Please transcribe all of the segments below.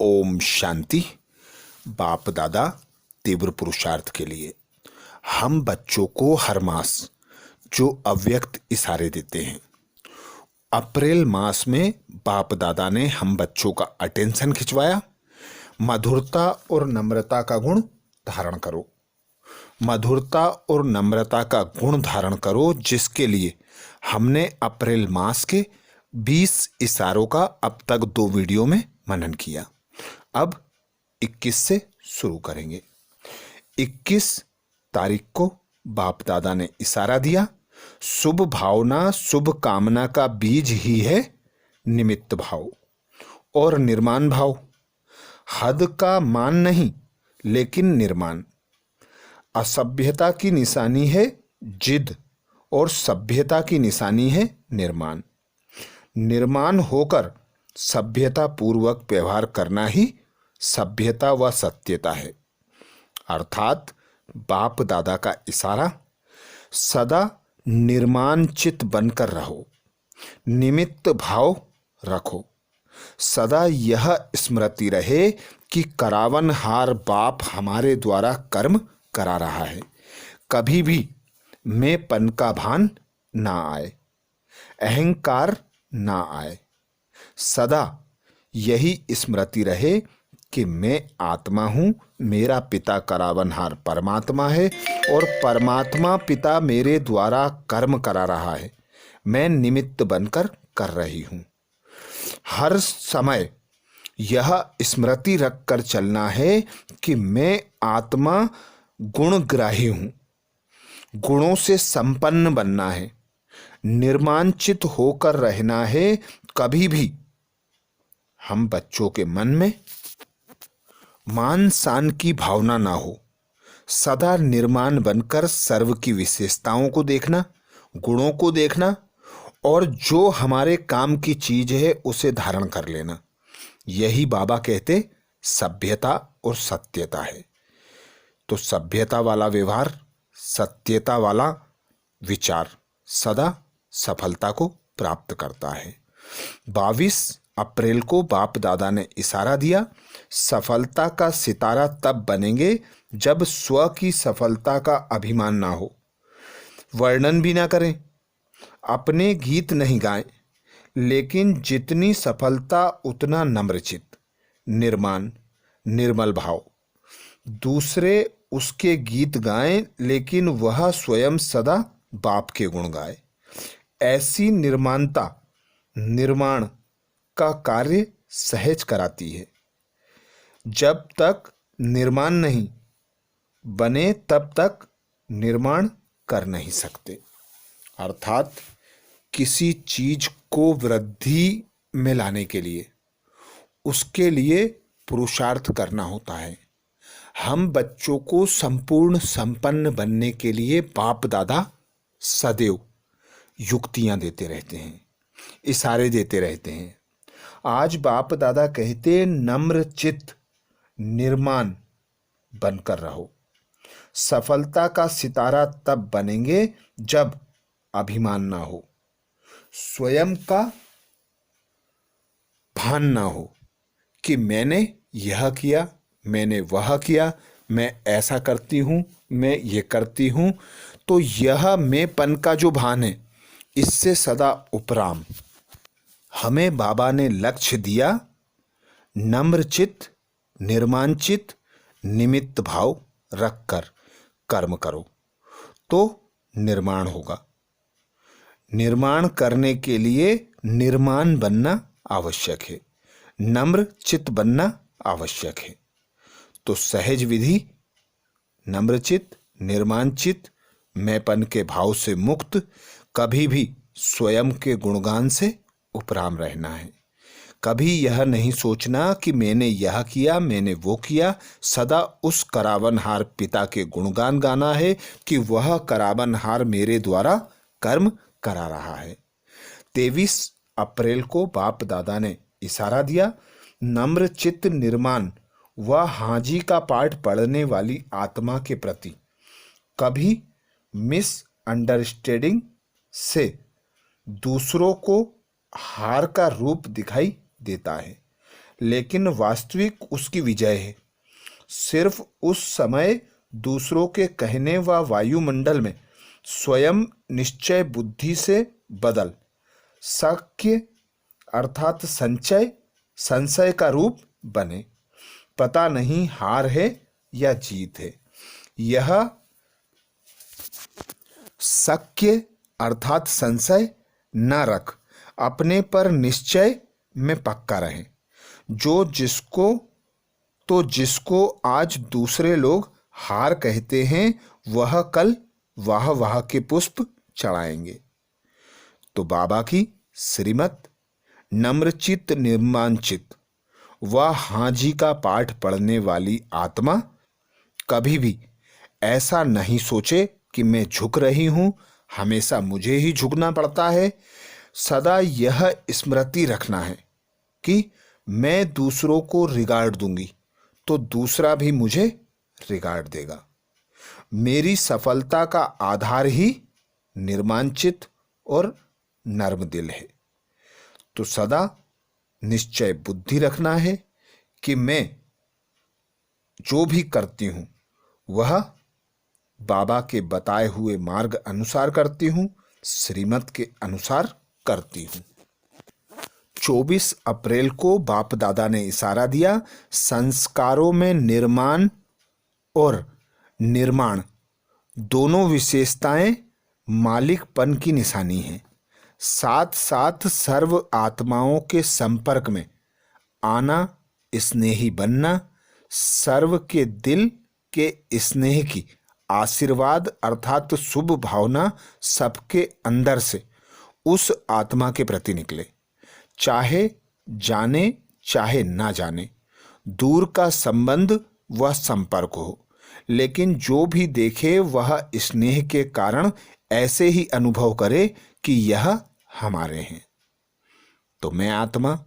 ओम शांति। बाप दादा तीव्र पुरुषार्थ के लिए हम बच्चों को हर मास जो अव्यक्त इशारे देते हैं, अप्रैल मास में बाप दादा ने हम बच्चों का अटेंशन खिंचवाया। मधुरता और नम्रता का गुण धारण करो, मधुरता और नम्रता का गुण धारण करो, जिसके लिए हमने अप्रैल मास के 20 इशारों का अब तक 2 वीडियो में मनन किया। अब 21 से शुरू करेंगे। 21 तारीख को बाप दादा ने इशारा दिया, शुभ भावना शुभ कामना का बीज ही है निमित्त भाव और निर्माण भाव। हद का मान नहीं लेकिन निर्माण। असभ्यता की निशानी है जिद और सभ्यता की निशानी है निर्माण। निर्माण होकर सभ्यता पूर्वक व्यवहार करना ही सभ्यता व सत्यता है। अर्थात बाप दादा का इशारा, सदा निर्माण चित्त बनकर रहो, निमित्त भाव रखो। सदा यह स्मृति रहे कि करावनहार बाप हमारे द्वारा कर्म करा रहा है। कभी भी मैंपन का भान ना आए, अहंकार ना आए। सदा यही स्मृति रहे कि मैं आत्मा हूँ, मेरा पिता करावनहार परमात्मा है और परमात्मा पिता मेरे द्वारा कर्म करा रहा है, मैं निमित्त बनकर कर रही हूँ। हर समय यह स्मृति रखकर चलना है कि मैं आत्मा गुणग्राही हूँ, गुणों से संपन्न बनना है, निर्माणचित होकर रहना है। कभी भी हम बच्चों के मन में मान सान की भावना ना हो, सदा निर्माण बनकर सर्व की विशेषताओं को देखना, गुणों को देखना और जो हमारे काम की चीज है उसे धारण कर लेना। यही बाबा कहते सभ्यता और सत्यता है। तो सभ्यता वाला व्यवहार, सत्यता वाला विचार सदा सफलता को प्राप्त करता है। 22 अप्रैल को बाप दादा ने इशारा दिया, सफलता का सितारा तब बनेंगे जब स्व की सफलता का अभिमान ना हो, वर्णन भी ना करें, अपने गीत नहीं गाएं, लेकिन जितनी सफलता उतना नम्रचित, निर्माण, निर्मल भाव। दूसरे उसके गीत गाएं लेकिन वह स्वयं सदा बाप के गुण गाए। ऐसी निर्माणता निर्माण का कार्य सहज कराती है। जब तक निर्माण नहीं बने तब तक निर्माण कर नहीं सकते। अर्थात किसी चीज को वृद्धि में लाने के लिए उसके लिए पुरुषार्थ करना होता है। हम बच्चों को संपूर्ण संपन्न बनने के लिए बाप दादा सदैव युक्तियां देते रहते हैं, इशारे देते रहते हैं। आज बाप दादा कहते नम्र चित्त निर्माण बनकर रहो। सफलता का सितारा तब बनेंगे जब अभिमान ना हो, स्वयं का भान ना हो कि मैंने यह किया, मैंने वह किया, मैं ऐसा करती हूँ, मैं ये करती हूँ। तो यह मैंपन का जो भान है, इससे सदा उपराम हमें बाबा ने लक्ष्य दिया, नम्रचित्त, निर्माणचित्त, निमित्त भाव रखकर कर्म करो तो निर्माण होगा। निर्माण करने के लिए निर्माण बनना आवश्यक है, नम्र चित्त बनना आवश्यक है। तो सहज विधि नम्रचित्त, निर्माणचित्त, मैंपन के भाव से मुक्त, कभी भी स्वयं के गुणगान से उपराम रहना है। कभी यह नहीं सोचना कि मैंने यह किया, मैंने वो किया। सदा उस करावनहार पिता के गुणगान गाना है कि वह करावनहार मेरे द्वारा कर्म करा रहा है। 23 अप्रैल को बाप दादा ने इशारा दिया, नम्र चित्त निर्माण व हाजी का पाठ पढ़ने वाली आत्मा के प्रति कभी मिसअंडरस्टैंडिंग से दूसरों को हार का रूप दिखाई देता है, लेकिन वास्तविक उसकी विजय है। सिर्फ उस समय दूसरों के कहने व वायुमंडल में स्वयं निश्चय बुद्धि से बदल शक्य अर्थात संचय संशय का रूप बने। पता नहीं हार है या जीत है। यह शक्य अर्थात संशय न रख, अपने पर निश्चय में पक्का रहे। जिसको आज दूसरे लोग हार कहते हैं, वह कल वाह वाह के पुष्प चढ़ाएंगे। तो बाबा की श्रीमत नम्रचित निर्माणचित व हाजी का पाठ पढ़ने वाली आत्मा कभी भी ऐसा नहीं सोचे कि मैं झुक रही हूं, हमेशा मुझे ही झुकना पड़ता है। सदा यह स्मृति रखना है कि मैं दूसरों को रिगार्ड दूंगी तो दूसरा भी मुझे रिगार्ड देगा। मेरी सफलता का आधार ही निर्माणचित और नर्म दिल है। तो सदा निश्चय बुद्धि रखना है कि मैं जो भी करती हूं वह बाबा के बताए हुए मार्ग अनुसार करती हूं, श्रीमत के अनुसार करती हूं। 24 अप्रैल को बाप दादा ने इशारा दिया, संस्कारों में निर्माण और निर्माण दोनों विशेषताएं मालिकपन की निशानी हैं। साथ साथ सर्व आत्माओं के संपर्क में आना, स्नेही बनना, सर्व के दिल के स्नेह की आशीर्वाद अर्थात शुभ भावना सबके अंदर से उस आत्मा के प्रति निकले, चाहे जाने चाहे ना जाने। दूर का संबंध व संपर्क हो, लेकिन जो भी देखे वह स्नेह के कारण ऐसे ही अनुभव करे कि यह हमारे हैं। तो मैं आत्मा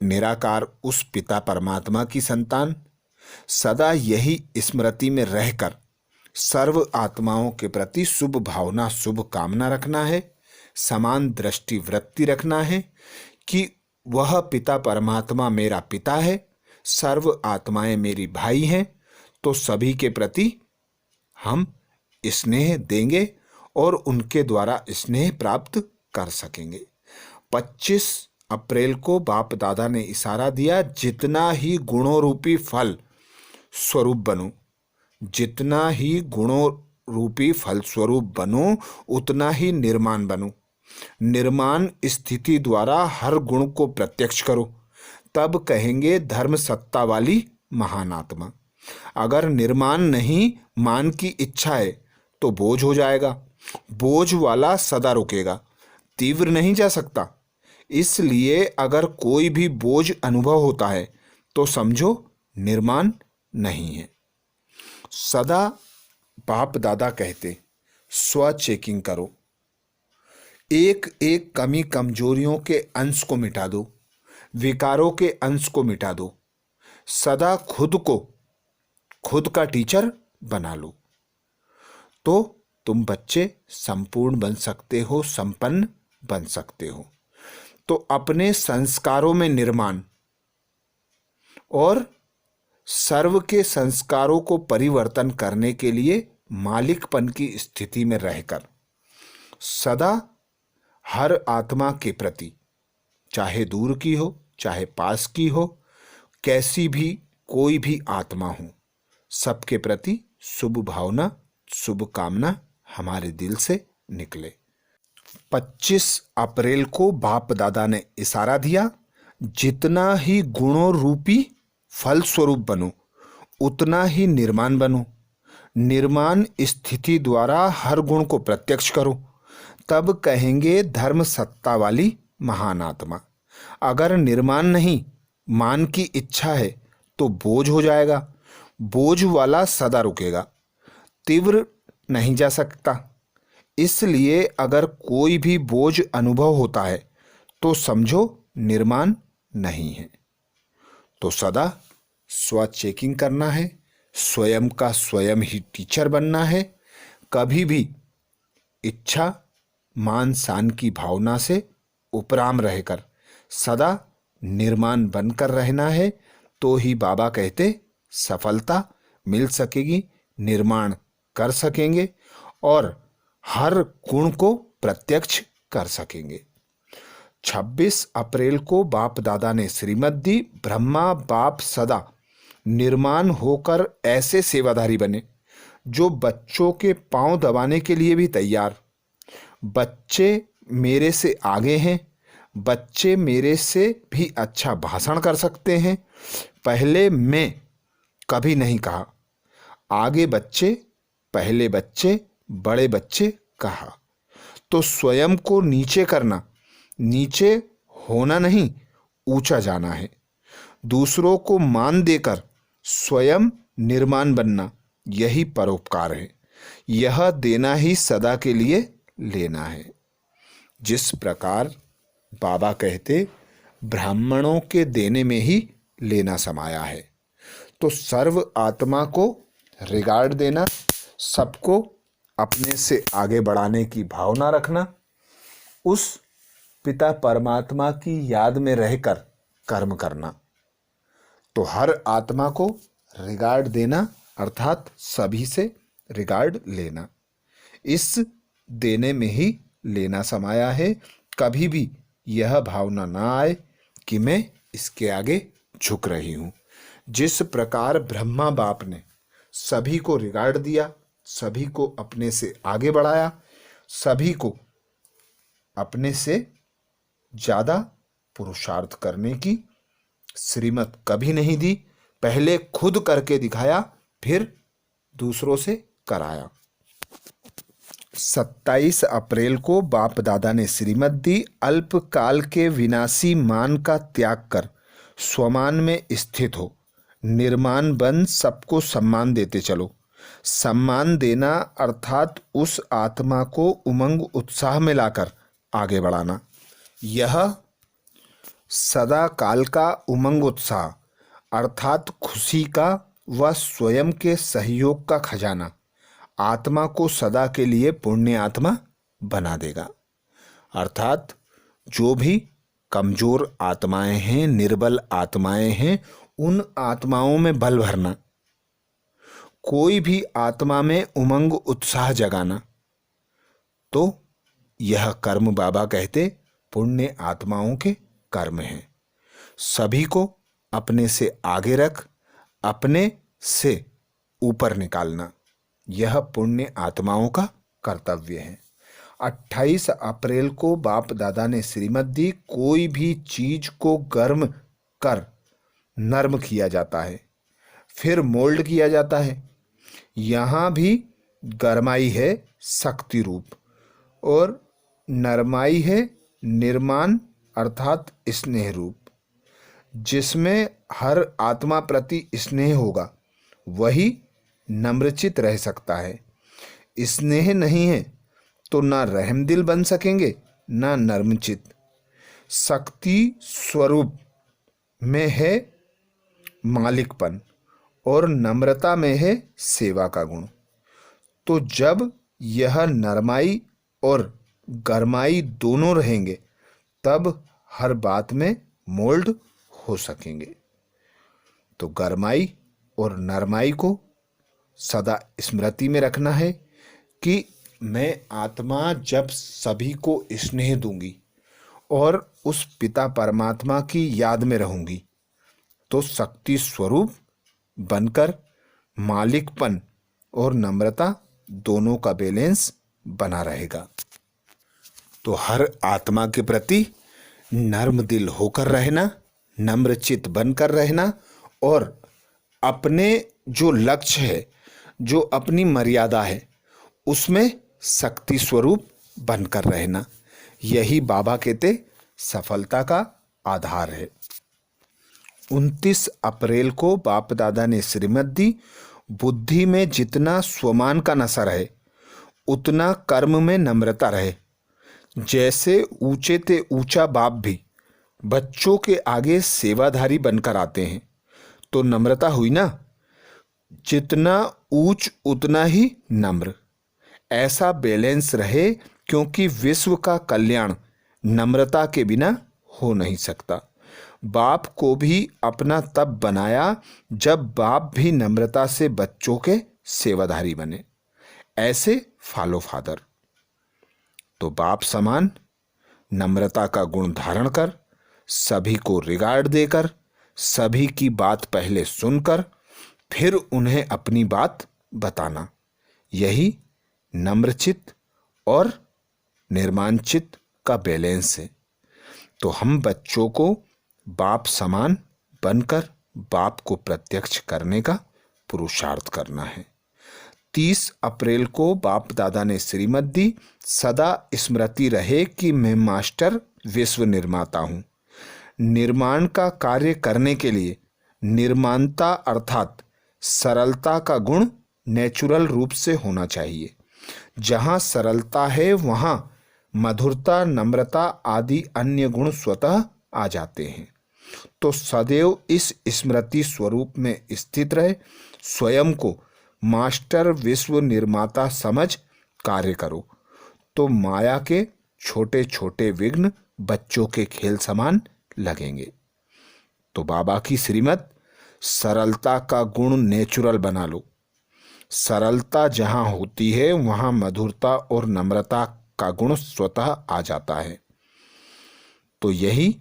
निराकार उस पिता परमात्मा की संतान, सदा यही स्मृति में रहकर सर्व आत्माओं के प्रति शुभ भावना शुभ कामना रखना है। समान दृष्टि वृत्ति रखना है कि वह पिता परमात्मा मेरा पिता है, सर्व आत्माएं मेरी भाई हैं। तो सभी के प्रति हम स्नेह देंगे और उनके द्वारा स्नेह प्राप्त कर सकेंगे। 25 अप्रैल को बाप दादा ने इशारा दिया, जितना ही गुणों रूपी फल स्वरूप बनो, जितना ही गुणों रूपी फल स्वरूप बनो, उतना ही निर्माण बनो। निर्माण स्थिति द्वारा हर गुण को प्रत्यक्ष करो, तब कहेंगे धर्म सत्ता वाली महान आत्मा। अगर निर्माण नहीं, मान की इच्छा है तो बोझ हो जाएगा। बोझ वाला सदा रुकेगा, तीव्र नहीं जा सकता। इसलिए अगर कोई भी बोझ अनुभव होता है तो समझो निर्माण नहीं है। सदा बाप दादा कहते स्व चेकिंग करो, एक एक कमी कमजोरियों के अंश को मिटा दो, विकारों के अंश को मिटा दो। सदा खुद का टीचर बना लो, तो तुम बच्चे संपूर्ण बन सकते हो, संपन्न बन सकते हो। तो अपने संस्कारों में निर्माण और सर्व के संस्कारों को परिवर्तन करने के लिए मालिकपन की स्थिति में रहकर सदा हर आत्मा के प्रति, चाहे दूर की हो चाहे पास की हो, कैसी भी कोई भी आत्मा हो, सबके प्रति शुभ भावना शुभ कामना हमारे दिल से निकले। 25 अप्रैल को बाप दादा ने इशारा दिया, जितना ही गुणों रूपी फल स्वरूप बनो, उतना ही निर्माण बनो। निर्माण स्थिति द्वारा हर गुण को प्रत्यक्ष करो, तब कहेंगे धर्म सत्ता वाली महान आत्मा। अगर निर्माण नहीं, मान की इच्छा है तो बोझ हो जाएगा। बोझ वाला सदा रुकेगा, तीव्र नहीं जा सकता। इसलिए अगर कोई भी बोझ अनुभव होता है तो समझो निर्माण नहीं है। तो सदा स्व चेकिंग करना है, स्वयं का स्वयं ही टीचर बनना है। कभी भी इच्छा मान शान की भावना से उपराम रहकर सदा निर्माण बनकर रहना है, तो ही बाबा कहते सफलता मिल सकेगी, निर्माण कर सकेंगे और हर गुण को प्रत्यक्ष कर सकेंगे। 26 अप्रैल को बाप दादा ने श्रीमत दी, ब्रह्मा बाप सदा निर्माण होकर ऐसे सेवाधारी बने जो बच्चों के पांव दबाने के लिए भी तैयार। बच्चे मेरे से आगे हैं, बच्चे मेरे से भी अच्छा भाषण कर सकते हैं। पहले मैं कभी नहीं कहा, आगे बच्चे, पहले बच्चे, बड़े बच्चे कहा। तो स्वयं को नीचे करना, नीचे होना नहीं, ऊंचा जाना है। दूसरों को मान देकर स्वयं निर्माण बनना, यही परोपकार है। यह देना ही सदा के लिए लेना है। जिस प्रकार बाबा कहते ब्राह्मणों के देने में ही लेना समाया है, तो सर्व आत्मा को रिगार्ड देना, सबको अपने से आगे बढ़ाने की भावना रखना, उस पिता परमात्मा की याद में रहकर कर्म करना। तो हर आत्मा को रिगार्ड देना अर्थात सभी से रिगार्ड लेना, इस देने में ही लेना समाया है। कभी भी यह भावना ना आए कि मैं इसके आगे झुक रही हूँ। जिस प्रकार ब्रह्मा बाप ने सभी को रिगार्ड दिया, सभी को अपने से आगे बढ़ाया, सभी को अपने से ज़्यादा पुरुषार्थ करने की श्रीमत कभी नहीं दी। पहले खुद करके दिखाया, फिर दूसरों से कराया। 27 अप्रैल को बाप दादा ने श्रीमत दी, अल्पकाल के विनाशी मान का त्याग कर स्वमान में स्थित हो, निर्माण बन सबको सम्मान देते चलो। सम्मान देना अर्थात उस आत्मा को उमंग उत्साह में लाकर आगे बढ़ाना। यह सदा काल का उमंग उत्साह अर्थात खुशी का व स्वयं के सहयोग का खजाना आत्मा को सदा के लिए पुण्य आत्मा बना देगा। अर्थात जो भी कमजोर आत्माएं हैं, निर्बल आत्माएं हैं, उन आत्माओं में बल भरना, कोई भी आत्मा में उमंग उत्साह जगाना, तो यह कर्म बाबा कहते पुण्य आत्माओं के कर्म हैं। सभी को अपने से आगे रख, अपने से ऊपर निकालना, यह पुण्य आत्माओं का कर्तव्य है। 28 अप्रैल को बाप दादा ने श्रीमत दी, कोई भी चीज को गर्म कर नर्म किया जाता है, फिर मोल्ड किया जाता है। यहाँ भी गरमाई है शक्ति रूप और नरमाई है निर्माण अर्थात स्नेह रूप। जिसमें हर आत्मा प्रति स्नेह होगा वही नम्रचित रह सकता है। स्नेह नहीं है तो ना रहमदिल बन सकेंगे ना नर्मचित। शक्ति स्वरूप में है मालिकपन और नम्रता में है सेवा का गुण। तो जब यह नरमाई और गरमाई दोनों रहेंगे तब हर बात में मोल्ड हो सकेंगे। तो गरमाई और नरमाई को सदा स्मृति में रखना है कि मैं आत्मा जब सभी को स्नेह दूंगी और उस पिता परमात्मा की याद में रहूंगी तो शक्ति स्वरूप बनकर मालिकपन और नम्रता दोनों का बैलेंस बना रहेगा। तो हर आत्मा के प्रति नर्म दिल होकर रहना, नम्रचित बनकर रहना और अपने जो लक्ष्य है, जो अपनी मर्यादा है, उसमें शक्ति स्वरूप बनकर रहना, यही बाबा कहते सफलता का आधार है। 29 अप्रैल को बाप दादा ने श्रीमत दी, बुद्धि में जितना स्वमान का नशा रहे उतना कर्म में नम्रता रहे। जैसे ऊंचे ते ऊंचा बाप भी बच्चों के आगे सेवाधारी बनकर आते हैं तो नम्रता हुई ना, जितना ऊंच उतना ही नम्र। ऐसा बैलेंस रहे क्योंकि विश्व का कल्याण नम्रता के बिना हो नहीं सकता। बाप को भी अपना तब बनाया जब बाप भी नम्रता से बच्चों के सेवाधारी बने। ऐसे फॉलो फादर। तो बाप समान नम्रता का गुण धारण कर, सभी को रिगार्ड देकर, सभी की बात पहले सुनकर फिर उन्हें अपनी बात बताना, यही नम्रचित्त और निर्माणचित्त का बैलेंस है। तो हम बच्चों को बाप समान बनकर बाप को प्रत्यक्ष करने का पुरुषार्थ करना है। 30 अप्रैल को बाप दादा ने श्रीमत दी, सदा स्मृति रहे कि मैं मास्टर विश्व निर्माता हूँ। निर्माण का कार्य करने के लिए निर्माणता अर्थात सरलता का गुण नेचुरल रूप से होना चाहिए। जहाँ सरलता है वहाँ मधुरता, नम्रता आदि अन्य गुण स्वतः आ जाते हैं। तो सदैव इस स्मृति स्वरूप में स्थित रहे, स्वयं को मास्टर विश्व निर्माता समझ कार्य करो, तो माया के छोटे छोटे विघ्न बच्चों के खेल समान लगेंगे। तो बाबा की श्रीमत, सरलता का गुण नेचुरल बना लो। सरलता जहाँ होती है वहाँ मधुरता और नम्रता का गुण स्वतः आ जाता है। तो यही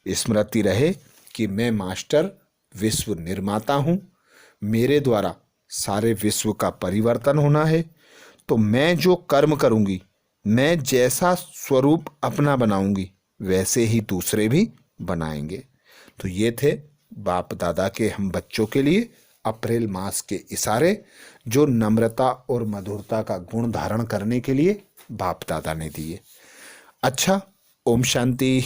स्मृति रहे कि मैं मास्टर विश्व निर्माता हूँ, मेरे द्वारा सारे विश्व का परिवर्तन होना है। तो मैं जो कर्म करूँगी, मैं जैसा स्वरूप अपना बनाऊंगी, वैसे ही दूसरे भी बनाएंगे। तो ये थे बाप दादा के हम बच्चों के लिए अप्रैल मास के इशारे, जो नम्रता और मधुरता का गुण धारण करने के लिए बाप दादा ने दिए। अच्छा, ओम शांति।